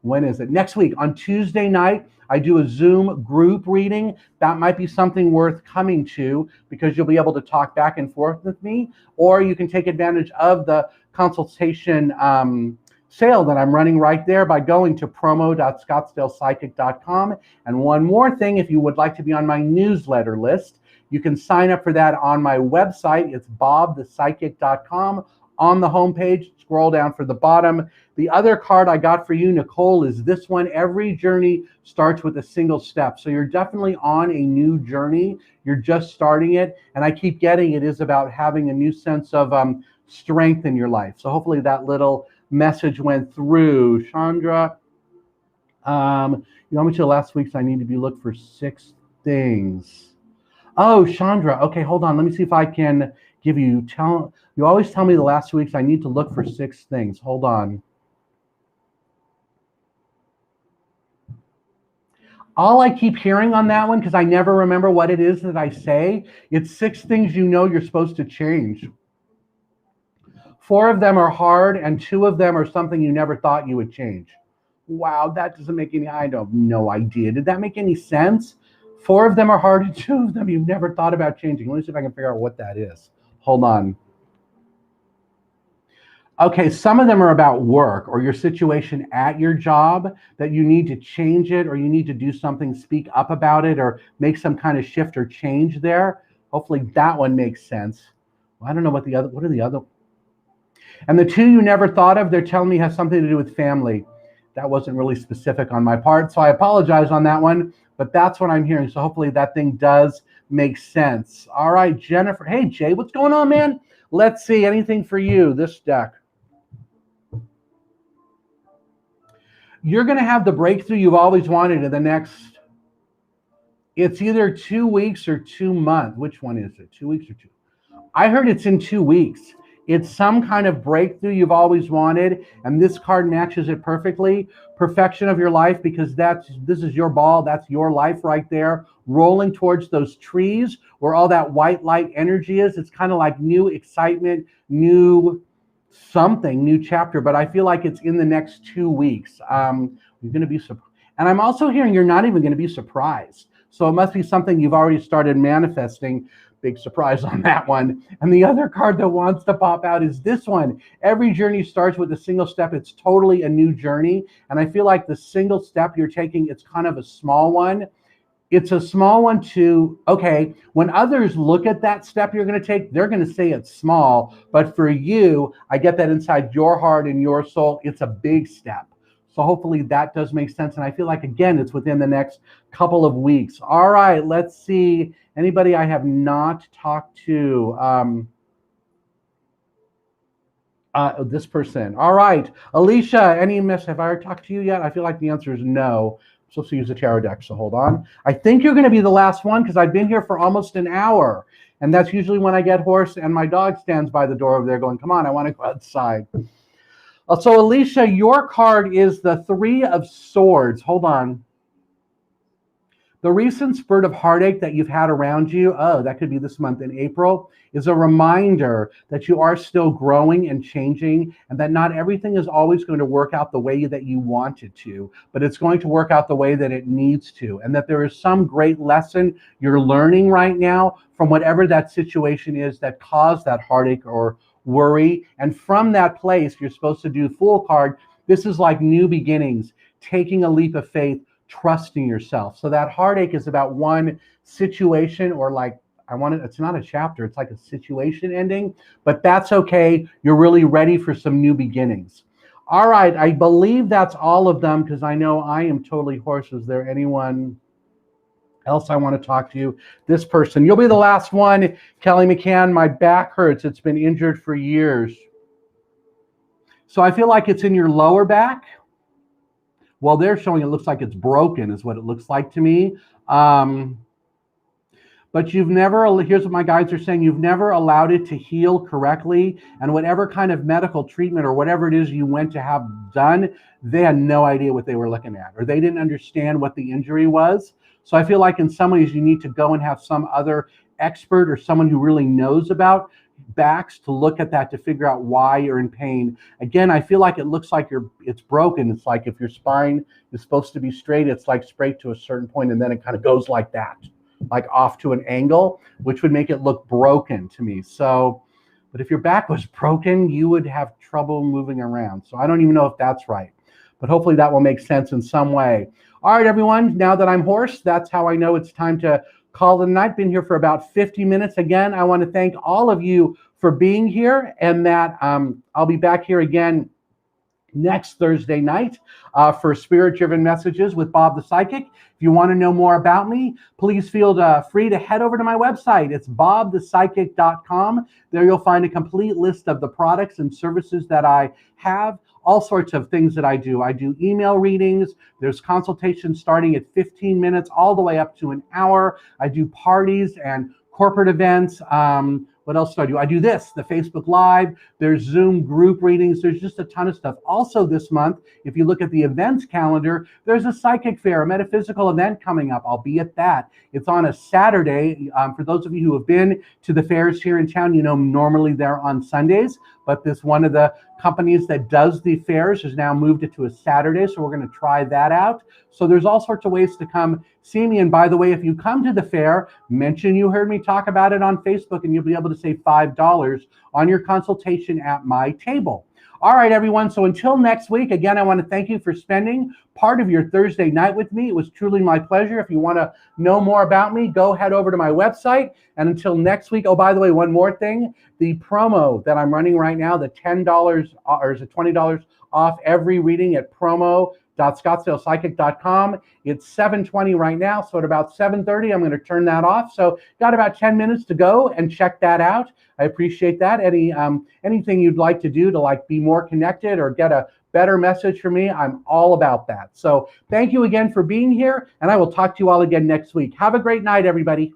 when is it? Next week on Tuesday night, I do a Zoom group reading. That might be something worth coming to because you'll be able to talk back and forth with me, or you can take advantage of the consultation sale that I'm running right there by going to promo.scottsdalepsychic.com. And one more thing, if you would like to be on my newsletter list, you can sign up for that on my website. It's bobthepsychic.com. On the homepage, scroll down for the bottom. The other card I got for you, Nicole, is this one. Every journey starts with a single step. So you're definitely on a new journey. You're just starting it. And I keep getting it is about having a new sense of strength in your life. So hopefully that little message went through. Chandra, you want me to last week's I need to be looked for 6 things. Oh, Chandra. Okay, hold on. Let me see if I can give you, you always tell me the last 2 weeks I need to look for 6 things. Hold on. All I keep hearing on that one, because I never remember what it is that I say, it's 6 things you know you're supposed to change. 4 of them are hard, and 2 of them are something you never thought you would change. Wow, that doesn't make any, I have no idea. Did that make any sense? 4 of them are hard, and 2 of them you've never thought about changing. Let me see if I can figure out what that is. Hold on. Okay, some of them are about work or your situation at your job that you need to change it or you need to do something, speak up about it or make some kind of shift or change there. Hopefully that one makes sense. Well, I don't know what are the other? And the 2 you never thought of, they're telling me has something to do with family. That wasn't really specific on my part, so I apologize on that one, but that's what I'm hearing. So hopefully that thing does make sense. All right, Jennifer. Hey, Jay, what's going on, man? Let's see, anything for you, this deck. You're going to have the breakthrough you've always wanted in the next, it's either 2 weeks or 2 months. Which one is it? 2 weeks or 2? I heard it's in 2 weeks. It's some kind of breakthrough you've always wanted, and this card matches it perfectly. Perfection of your life, because this is your ball, that's your life right there, rolling towards those trees where all that white light energy is. It's kind of like new excitement, new something, new chapter, but I feel like it's in the next 2 weeks. You're going to be surprised. And I'm also hearing you're not even going to be surprised. So it must be something you've already started manifesting. Big surprise on that one. And the other card that wants to pop out is this one. Every journey starts with a single step. It's totally a new journey. And I feel like the single step you're taking, it's kind of a small one. It's a small one too. Okay, when others look at that step you're going to take, they're going to say it's small. But for you, I get that inside your heart and your soul, it's a big step. So hopefully that does make sense. And I feel like, again, it's within the next couple of weeks. All right, let's see. Anybody I have not talked to? This person. All right, Alicia, have I talked to you yet? I feel like the answer is no. supposed to use the tarot deck, so hold on. I think you're going to be the last one because I've been here for almost an hour. And that's usually when I get hoarse and my dog stands by the door over there going, come on, I want to go outside. So Alicia, your card is the Three of Swords. Hold on. The recent spurt of heartache that you've had around you, that could be this month in April, is a reminder that you are still growing and changing, and that not everything is always going to work out the way that you want it to, but it's going to work out the way that it needs to, and that there is some great lesson you're learning right now from whatever that situation is that caused that heartache or worry. And from that place, you're supposed to do Fool card. This is like new beginnings, taking a leap of faith, trusting yourself. So that heartache is about one situation, or like, it's not a chapter, it's like a situation ending, but that's okay. You're really ready for some new beginnings. All right, I believe that's all of them because I know I am totally hoarse. Is there anyone else I want to talk to you? This person, you'll be the last one. Kelly McCann, my back hurts. It's been injured for years. So I feel like it's in your lower back. Well, they're showing it looks like it's broken is what it looks like to me. But you've never, here's what my guides are saying, you've never allowed it to heal correctly. And whatever kind of medical treatment or whatever it is you went to have done, they had no idea what they were looking at, or they didn't understand what the injury was. So I feel like in some ways you need to go and have some other expert or someone who really knows about backs to look at that to figure out why you're in pain. Again, I feel like it looks like it's broken. It's like if your spine is supposed to be straight, it's like straight to a certain point, and then it kind of goes like that, like off to an angle, which would make it look broken to me. So, but if your back was broken, you would have trouble moving around. So I don't even know if that's right, but hopefully that will make sense in some way. All right, everyone, now that I'm hoarse, that's how I know it's time to call it a night. Been here for about 50 minutes. Again, I want to thank all of you for being here, and that I'll be back here again next Thursday night for Spirit-Driven Messages with Bob the Psychic. If you want to know more about me, please feel free to head over to my website. It's bobthepsychic.com. There you'll find a complete list of the products and services that I have, all sorts of things that I do. I do email readings. There's consultations starting at 15 minutes all the way up to an hour. I do parties and corporate events. What else do? I do this, the Facebook Live. There's Zoom group readings. There's just a ton of stuff. Also this month, if you look at the events calendar, there's a psychic fair, a metaphysical event coming up. I'll be at that. It's on a Saturday. For those of you who have been to the fairs here in town, you know normally they're on Sundays, but this one of the companies that does the fairs has now moved it to a Saturday, so we're going to try that out. So there's all sorts of ways to come see me. And by the way, if you come to the fair, mention you heard me talk about it on Facebook, and you'll be able to save $5 on your consultation at my table. All right, everyone. So until next week, again, I want to thank you for spending part of your Thursday night with me. It was truly my pleasure. If you want to know more about me, go head over to my website. And until next week, oh, by the way, one more thing, the promo that I'm running right now, the $10 or is it $20 off every reading at promo.scottsdalepsychic.com. It's 7:20 right now, so at about 7:30, I'm going to turn that off. So got about 10 minutes to go and check that out. I appreciate that. Anything you'd like to do to like be more connected or get a better message from me, I'm all about that. So thank you again for being here, and I will talk to you all again next week. Have a great night, everybody.